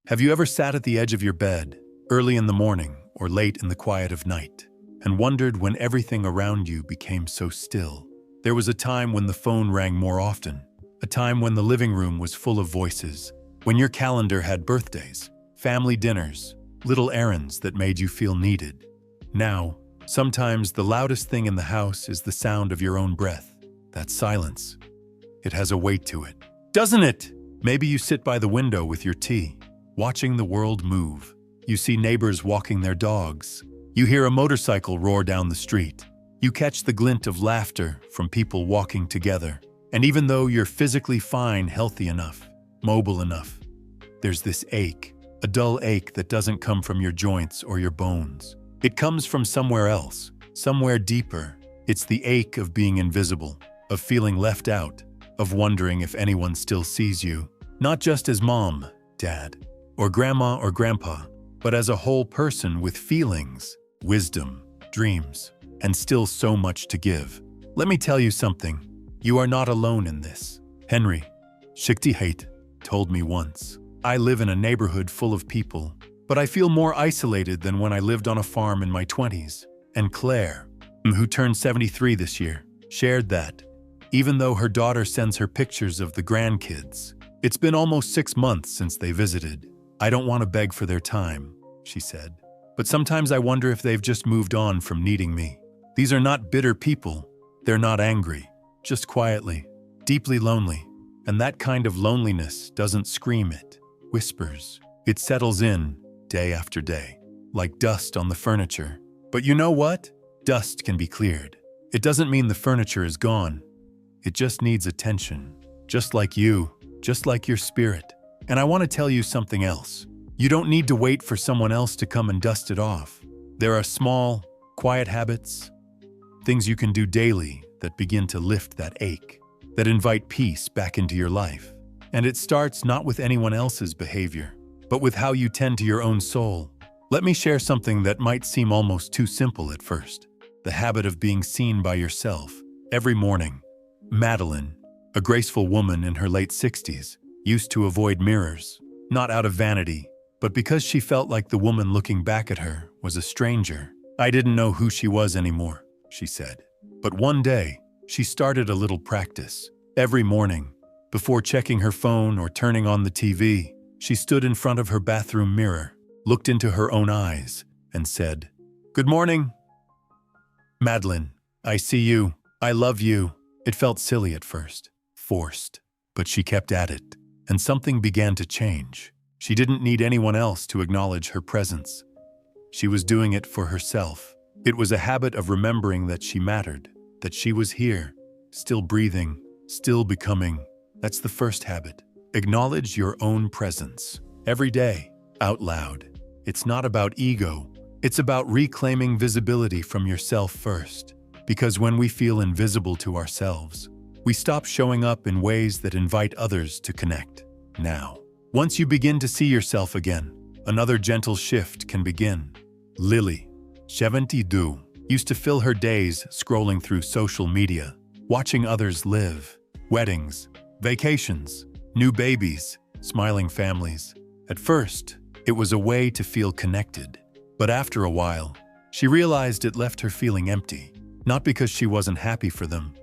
Have you ever sat at the edge of your bed, early in the morning or late in the quiet of night, and wondered when everything around you became so still? There was a time when the phone rang more often, a time when the living room was full of voices, when your calendar had birthdays, family dinners, little errands that made you feel needed. Now, sometimes the loudest thing in the house is the sound of your own breath, that silence. It has a weight to it, doesn't it? Maybe you sit by the window with your tea, watching the world move. You see neighbors walking their dogs. You hear a motorcycle roar down the street. You catch the glint of laughter from people walking together. And even though you're physically fine, healthy enough, mobile enough, there's this ache, a dull ache that doesn't come from your joints or your bones. It comes from somewhere else, somewhere deeper. It's the ache of being invisible, of feeling left out, of wondering if anyone still sees you, not just as mom, dad, or grandma or grandpa, but as a whole person with feelings, wisdom, dreams, and still so much to give. Let me tell you something. You are not alone in this. Henry Shikti told me once, I live in a neighborhood full of people, but I feel more isolated than when I lived on a farm in my 20s. And Claire, who turned 73 this year, shared that, even though her daughter sends her pictures of the grandkids, it's been almost 6 months since they visited. I don't want to beg for their time, she said, but sometimes I wonder if they've just moved on from needing me. These are not bitter people. They're not angry, just quietly, deeply lonely. And that kind of loneliness doesn't scream, it whispers. It settles in day after day, like dust on the furniture. But you know what? Dust can be cleared. It doesn't mean the furniture is gone. It just needs attention, just like you, just like your spirit. And I want to tell you something else. You don't need to wait for someone else to come and dust it off. There are small, quiet habits, things you can do daily that begin to lift that ache, that invite peace back into your life. And it starts not with anyone else's behavior, but with how you tend to your own soul. Let me share something that might seem almost too simple at first. The habit of being seen by yourself. Every morning, Madeline, a graceful woman in her late 60s, used to avoid mirrors, not out of vanity, but because she felt like the woman looking back at her was a stranger. I didn't know who she was anymore, she said. But one day, she started a little practice. Every morning, before checking her phone or turning on the TV, she stood in front of her bathroom mirror, looked into her own eyes, and said, "Good morning, Madeline. I see you. I love you." It felt silly at first, forced, but she kept at it, and something began to change. She didn't need anyone else to acknowledge her presence. She was doing it for herself. It was a habit of remembering that she mattered, that she was here, still breathing, still becoming. That's the first habit. Acknowledge your own presence, every day, out loud. It's not about ego. It's about reclaiming visibility from yourself first. Because when we feel invisible to ourselves, we stop showing up in ways that invite others to connect. Now, once you begin to see yourself again, another gentle shift can begin. Lily, 72, used to fill her days scrolling through social media, watching others live, weddings, vacations, new babies, smiling families. At first, it was a way to feel connected, but after a while, she realized it left her feeling empty. Not because she wasn't happy for them,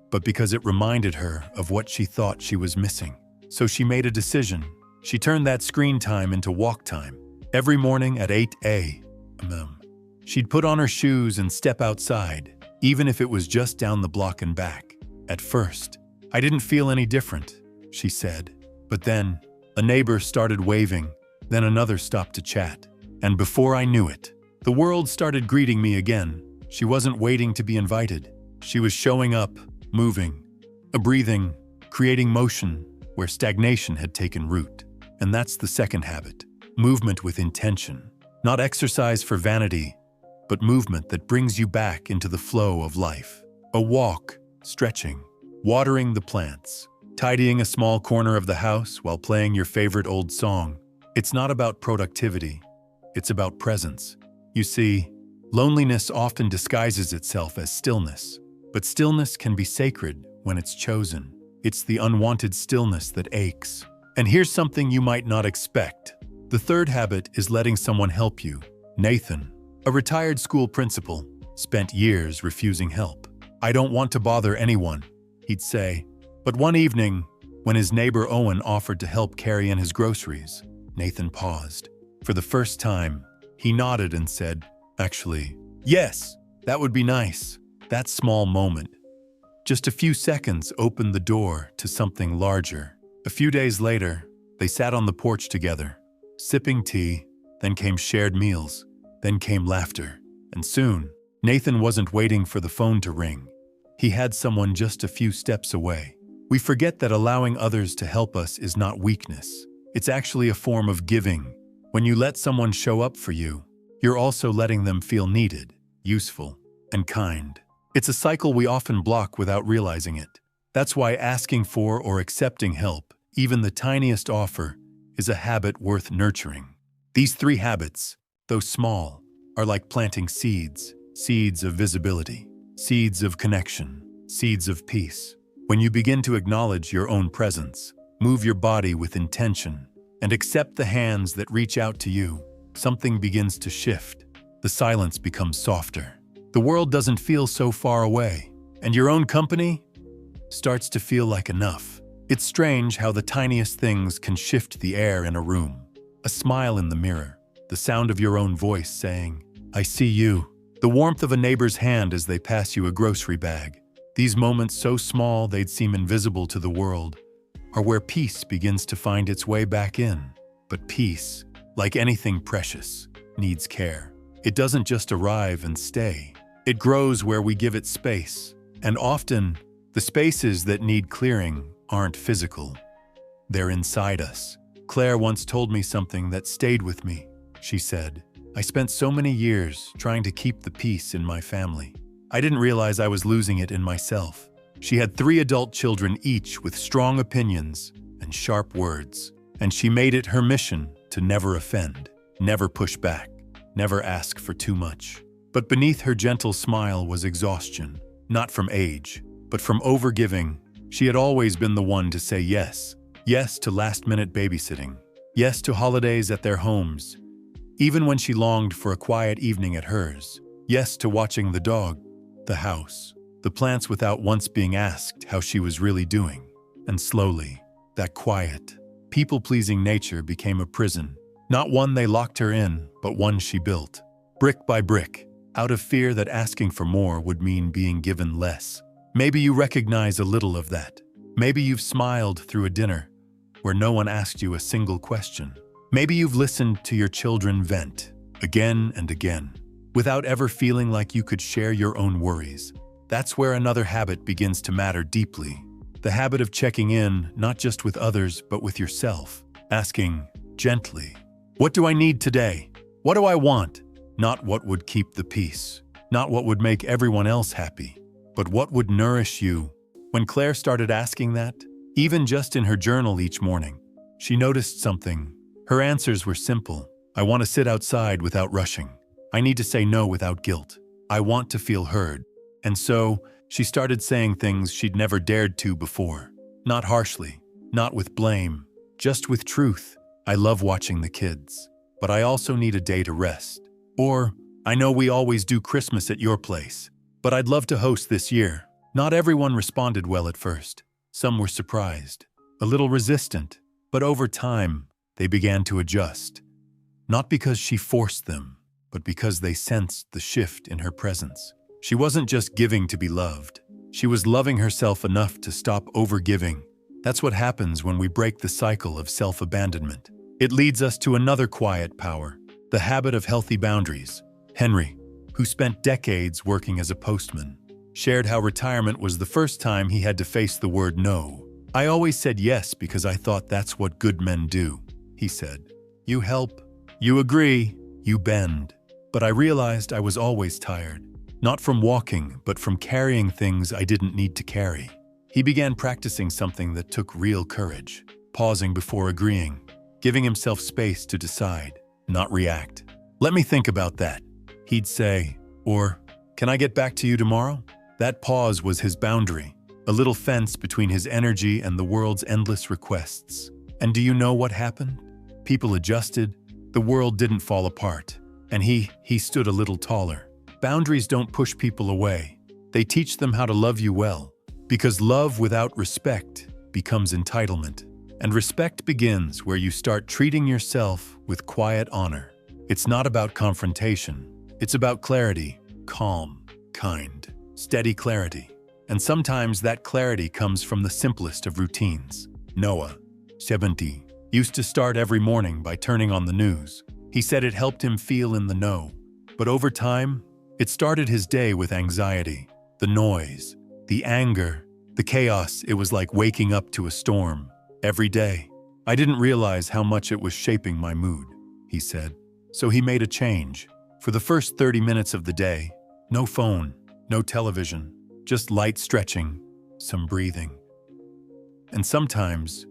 but because it reminded her of what she thought she was missing. So she made a decision. She turned that screen time into walk time. Every morning at 8 a.m., she'd put on her shoes and step outside, even if it was just down the block and back. At first, I didn't feel any different, she said. But then, a neighbor started waving, then another stopped to chat. And before I knew it, the world started greeting me again. She wasn't waiting to be invited. She was showing up, moving, breathing, creating motion where stagnation had taken root. And that's the second habit, movement with intention. Not exercise for vanity, but movement that brings you back into the flow of life. A walk, stretching, watering the plants, tidying a small corner of the house while playing your favorite old song. It's not about productivity. It's about presence. You see, loneliness often disguises itself as stillness, but stillness can be sacred when it's chosen. It's the unwanted stillness that aches. And here's something you might not expect. The third habit is letting someone help you. Nathan, a retired school principal, spent years refusing help. "I don't want to bother anyone," he'd say. But one evening, when his neighbor Owen offered to help carry in his groceries, Nathan paused. For the first time, he nodded and said, "Actually, yes, that would be nice." That small moment, just a few seconds, opened the door to something larger. A few days later, they sat on the porch together, sipping tea. Then came shared meals. Then came laughter. And soon, Nathan wasn't waiting for the phone to ring. He had someone just a few steps away. We forget that allowing others to help us is not weakness. It's actually a form of giving. When you let someone show up for you, you're also letting them feel needed, useful, and kind. It's a cycle we often block without realizing it. That's why asking for or accepting help, even the tiniest offer, is a habit worth nurturing. These 3 habits, though small, are like planting seeds. Seeds of visibility, seeds of connection, seeds of peace. When you begin to acknowledge your own presence, move your body with intention, and accept the hands that reach out to you, something begins to shift. The silence becomes softer. The world doesn't feel so far away, and your own company starts to feel like enough. It's strange how the tiniest things can shift the air in a room. A smile in the mirror, the sound of your own voice saying, "I see you," the warmth of a neighbor's hand as they pass you a grocery bag. These moments, so small they'd seem invisible to the world, are where peace begins to find its way back in. But peace, like anything precious, needs care. It doesn't just arrive and stay. It grows where we give it space. And often, the spaces that need clearing aren't physical. They're inside us. Claire once told me something that stayed with me. She said, "I spent so many years trying to keep the peace in my family. I didn't realize I was losing it in myself." She had 3 adult children, each with strong opinions and sharp words, and she made it her mission to never offend, never push back, never ask for too much. But beneath her gentle smile was exhaustion, not from age, but from overgiving. She had always been the one to say yes. Yes to last-minute babysitting. Yes to holidays at their homes, even when she longed for a quiet evening at hers. Yes to watching the dog, the house, the plants without once being asked how she was really doing. And slowly, that quiet, people-pleasing nature became a prison. Not one they locked her in, but one she built, brick by brick, out of fear that asking for more would mean being given less. Maybe you recognize a little of that. Maybe you've smiled through a dinner where no one asked you a single question. Maybe you've listened to your children vent, again and again, without ever feeling like you could share your own worries. That's where another habit begins to matter deeply. The habit of checking in, not just with others, but with yourself. Asking, gently, "What do I need today? What do I want?" Not what would keep the peace, not what would make everyone else happy, but what would nourish you. When Claire started asking that, even just in her journal each morning, she noticed something. Her answers were simple. "I want to sit outside without rushing. I need to say no without guilt. I want to feel heard." And so, she started saying things she'd never dared to before. Not harshly, not with blame, just with truth. "I love watching the kids, but I also need a day to rest." Or, "I know we always do Christmas at your place, but I'd love to host this year." Not everyone responded well at first. Some were surprised, a little resistant, but over time, they began to adjust. Not because she forced them, but because they sensed the shift in her presence. She wasn't just giving to be loved. She was loving herself enough to stop overgiving. That's what happens when we break the cycle of self-abandonment. It leads us to another quiet power, the habit of healthy boundaries. Henry, who spent decades working as a postman, shared how retirement was the first time he had to face the word no. "I always said yes because I thought that's what good men do," he said. "You help, you agree, you bend." But I realized I was always tired. Not from walking, but from carrying things I didn't need to carry. He began practicing something that took real courage, pausing before agreeing, giving himself space to decide, not react. "Let me think about that," he'd say, or, "Can I get back to you tomorrow?" That pause was his boundary, a little fence between his energy and the world's endless requests. And do you know what happened? People adjusted, the world didn't fall apart, and he stood a little taller. Boundaries don't push people away. They teach them how to love you well, because love without respect becomes entitlement. And respect begins where you start treating yourself with quiet honor. It's not about confrontation. It's about clarity, calm, kind, steady clarity. And sometimes that clarity comes from the simplest of routines. Noah, 70, used to start every morning by turning on the news. He said it helped him feel in the know. But over time, it started his day with anxiety. The noise, the anger, the chaos. It was like waking up to a storm. Every day, I didn't realize how much it was shaping my mood, he said. So he made a change. For the first 30 minutes of the day, no phone, no television, just light stretching, some breathing. And sometimes,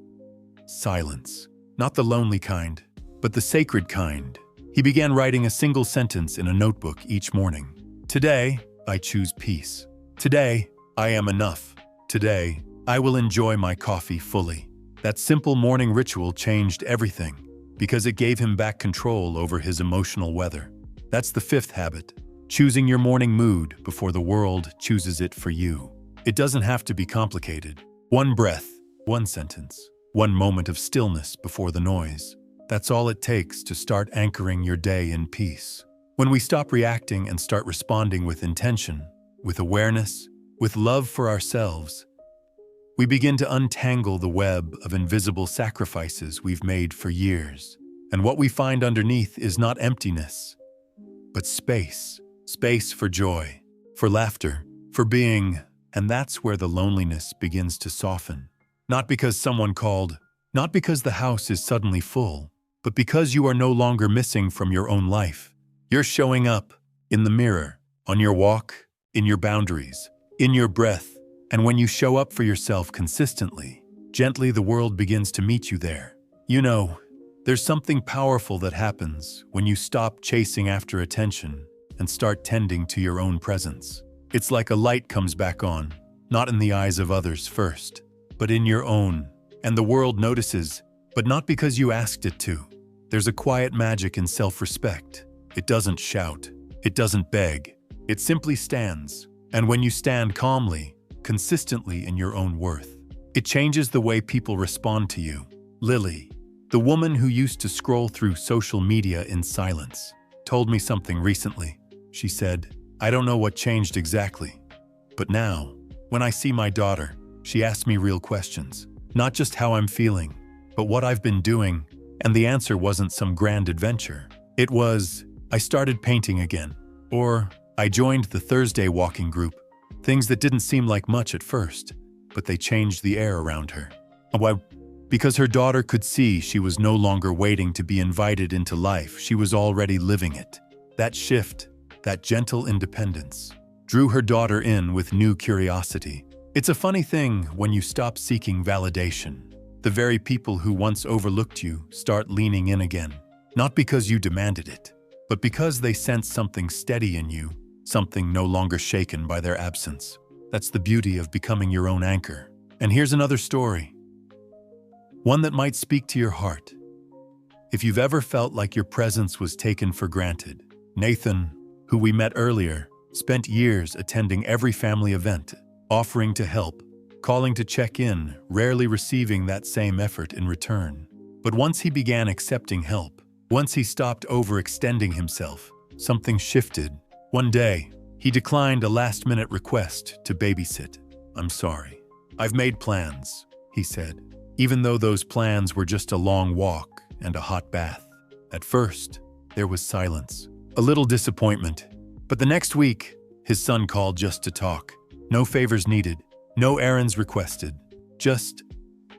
silence. Not the lonely kind, but the sacred kind. He began writing a single sentence in a notebook each morning. Today, I choose peace. Today, I am enough. Today, I will enjoy my coffee fully. That simple morning ritual changed everything because it gave him back control over his emotional weather. That's the fifth habit, choosing your morning mood before the world chooses it for you. It doesn't have to be complicated. One breath, one sentence, one moment of stillness before the noise. That's all it takes to start anchoring your day in peace. When we stop reacting and start responding with intention, with awareness, with love for ourselves, we begin to untangle the web of invisible sacrifices we've made for years. And what we find underneath is not emptiness, but space. Space for joy, for laughter, for being. And that's where the loneliness begins to soften. Not because someone called, not because the house is suddenly full, but because you are no longer missing from your own life. You're showing up in the mirror, on your walk, in your boundaries, in your breath. And when you show up for yourself consistently, gently the world begins to meet you there. You know, there's something powerful that happens when you stop chasing after attention and start tending to your own presence. It's like a light comes back on, not in the eyes of others first, but in your own. And the world notices, but not because you asked it to. There's a quiet magic in self-respect. It doesn't shout. It doesn't beg. It simply stands. And when you stand calmly, consistently in your own worth, it changes the way people respond to you. Lily, the woman who used to scroll through social media in silence, told me something recently. She said, I don't know what changed exactly, but now, when I see my daughter, she asks me real questions. Not just how I'm feeling, but what I've been doing. And the answer wasn't some grand adventure. It was, I started painting again. Or, I joined the Thursday walking group. Things that didn't seem like much at first, but they changed the air around her. Why? Because her daughter could see she was no longer waiting to be invited into life. She was already living it. That shift, that gentle independence, drew her daughter in with new curiosity. It's a funny thing when you stop seeking validation. The very people who once overlooked you start leaning in again. Not because you demanded it, but because they sense something steady in you, something no longer shaken by their absence. That's the beauty of becoming your own anchor. And here's another story. One that might speak to your heart. If you've ever felt like your presence was taken for granted, Nathan, who we met earlier, spent years attending every family event, offering to help, calling to check in, rarely receiving that same effort in return. But once he began accepting help, once he stopped overextending himself, something shifted. One day, he declined a last-minute request to babysit. I'm sorry. I've made plans, he said, even though those plans were just a long walk and a hot bath. At first, there was silence, a little disappointment. But the next week, his son called just to talk. No favors needed, no errands requested, just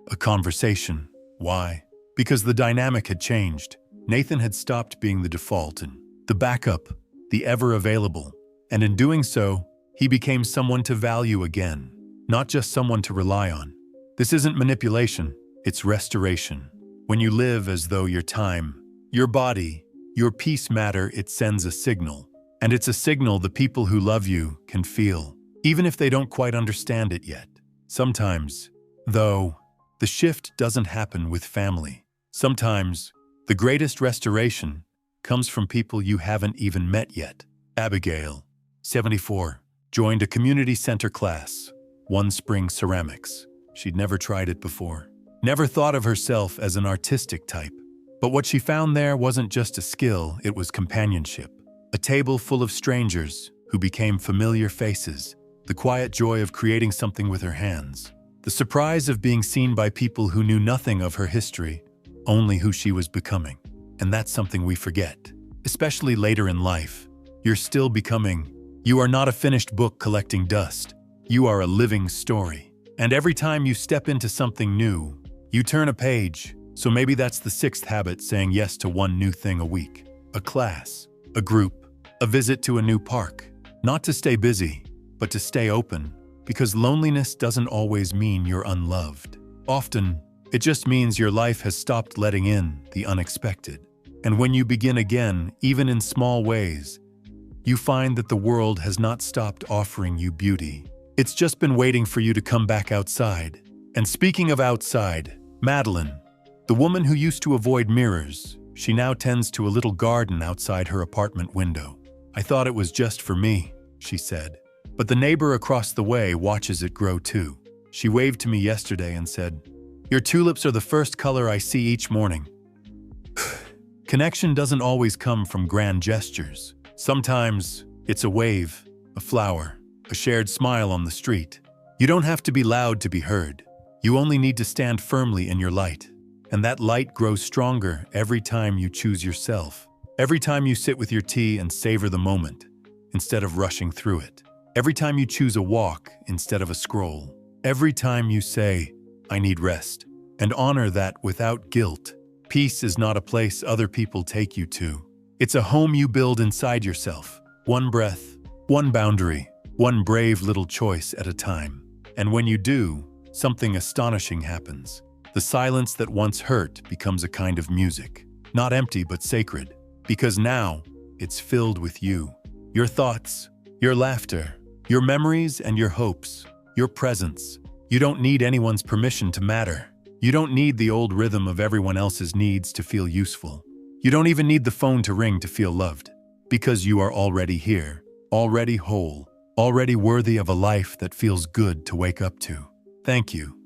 a conversation. Why? Because the dynamic had changed. Nathan had stopped being the default and the backup, the ever-available. And in doing so, he became someone to value again, not just someone to rely on. This isn't manipulation, it's restoration. When you live as though your time, your body, your peace matter, it sends a signal. And it's a signal the people who love you can feel, even if they don't quite understand it yet. Sometimes, though, the shift doesn't happen with family. Sometimes, The greatest restoration comes from people you haven't even met yet. Abigail, 74, joined a community center class, one spring ceramics. She'd never tried it before, never thought of herself as an artistic type. But what she found there wasn't just a skill, it was companionship. A table full of strangers who became familiar faces, the quiet joy of creating something with her hands, the surprise of being seen by people who knew nothing of her history, only who she was becoming. And that's something we forget, especially later in life. You're still becoming. You are not a finished book collecting dust. You are a living story. And every time you step into something new, you turn a page. So maybe that's the sixth habit, saying yes to one new thing a week. A class, a group, a visit to a new park. Not to stay busy, but to stay open. Because loneliness doesn't always mean you're unloved. Often, it just means your life has stopped letting in the unexpected. And when you begin again, even in small ways, you find that the world has not stopped offering you beauty. It's just been waiting for you to come back outside. And speaking of outside, Madeline, the woman who used to avoid mirrors, she now tends to a little garden outside her apartment window. I thought it was just for me, she said. But the neighbor across the way watches it grow too. She waved to me yesterday and said, "Your tulips are the first color I see each morning." Connection doesn't always come from grand gestures. Sometimes it's a wave, a flower, a shared smile on the street. You don't have to be loud to be heard. You only need to stand firmly in your light. And that light grows stronger every time you choose yourself. Every time you sit with your tea and savor the moment, instead of rushing through it. Every time you choose a walk instead of a scroll. Every time you say, "I need rest," and honor that without guilt. Peace is not a place other people take you to. It's a home you build inside yourself. One breath, one boundary, one brave little choice at a time. And when you do, something astonishing happens. The silence that once hurt becomes a kind of music. Not empty but sacred. Because now, it's filled with you. Your thoughts, your laughter, your memories and your hopes, your presence. You don't need anyone's permission to matter. You don't need the old rhythm of everyone else's needs to feel useful. You don't even need the phone to ring to feel loved. Because you are already here, already whole, already worthy of a life that feels good to wake up to. Thank you,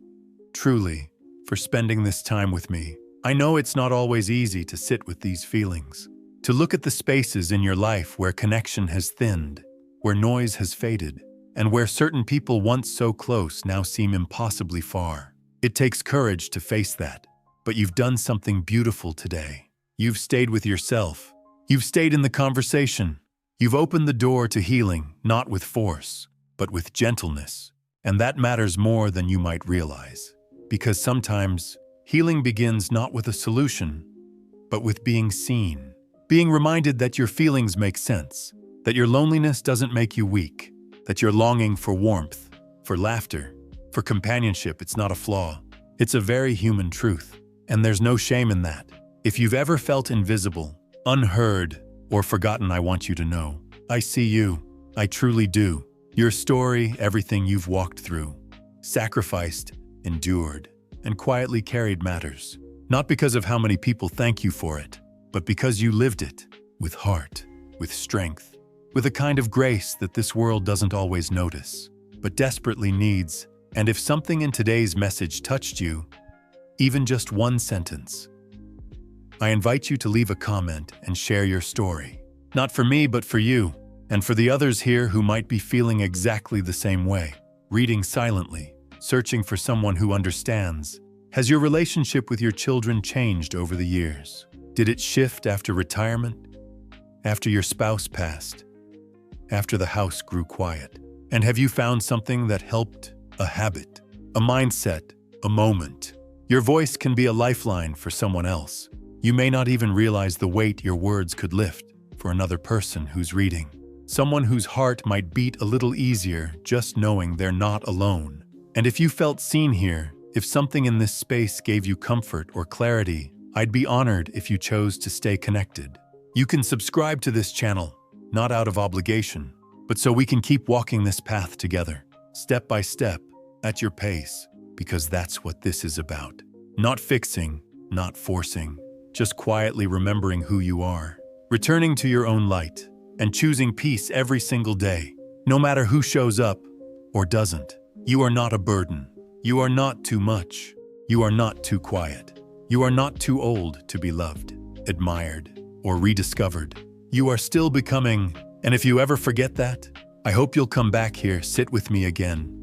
truly, for spending this time with me. I know it's not always easy to sit with these feelings, to look at the spaces in your life where connection has thinned, where noise has faded, and where certain people once so close now seem impossibly far. It takes courage to face that, but you've done something beautiful today. You've stayed with yourself. You've stayed in the conversation. You've opened the door to healing, not with force, but with gentleness. And that matters more than you might realize. Because sometimes, healing begins not with a solution, but with being seen. Being reminded that your feelings make sense, that your loneliness doesn't make you weak, that you're longing for warmth, for laughter, for companionship. It's not a flaw. It's a very human truth. And there's no shame in that. If you've ever felt invisible, unheard, or forgotten, I want you to know, I see you. I truly do. Your story, everything you've walked through, sacrificed, endured, and quietly carried matters. Not because of how many people thank you for it, but because you lived it with heart, with strength, with a kind of grace that this world doesn't always notice, but desperately needs. And if something in today's message touched you, even just one sentence, I invite you to leave a comment and share your story. Not for me, but for you, and for the others here who might be feeling exactly the same way. Reading silently, searching for someone who understands. Has your relationship with your children changed over the years? Did it shift after retirement? After your spouse passed? After the house grew quiet? And have you found something that helped? A habit, a mindset, a moment. Your voice can be a lifeline for someone else. You may not even realize the weight your words could lift for another person who's reading. Someone whose heart might beat a little easier just knowing they're not alone. And if you felt seen here, if something in this space gave you comfort or clarity, I'd be honored if you chose to stay connected. You can subscribe to this channel, not out of obligation, but so we can keep walking this path together, step by step, at your pace, because that's what this is about. Not fixing, not forcing, just quietly remembering who you are, returning to your own light, and choosing peace every single day, no matter who shows up or doesn't. You are not a burden. You are not too much. You are not too quiet. You are not too old to be loved, admired, or rediscovered. You are still becoming, and if you ever forget that, I hope you'll come back here, sit with me again,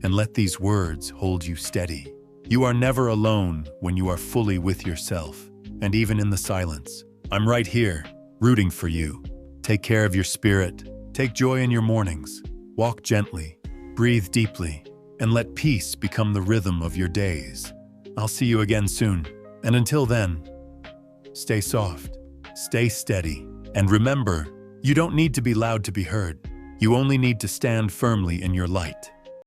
and let these words hold you steady. You are never alone when you are fully with yourself, and even in the silence, I'm right here, rooting for you. Take care of your spirit, take joy in your mornings, walk gently, breathe deeply, and let peace become the rhythm of your days. I'll see you again soon, and until then, stay soft, stay steady, and remember, you don't need to be loud to be heard. You only need to stand firmly in your light.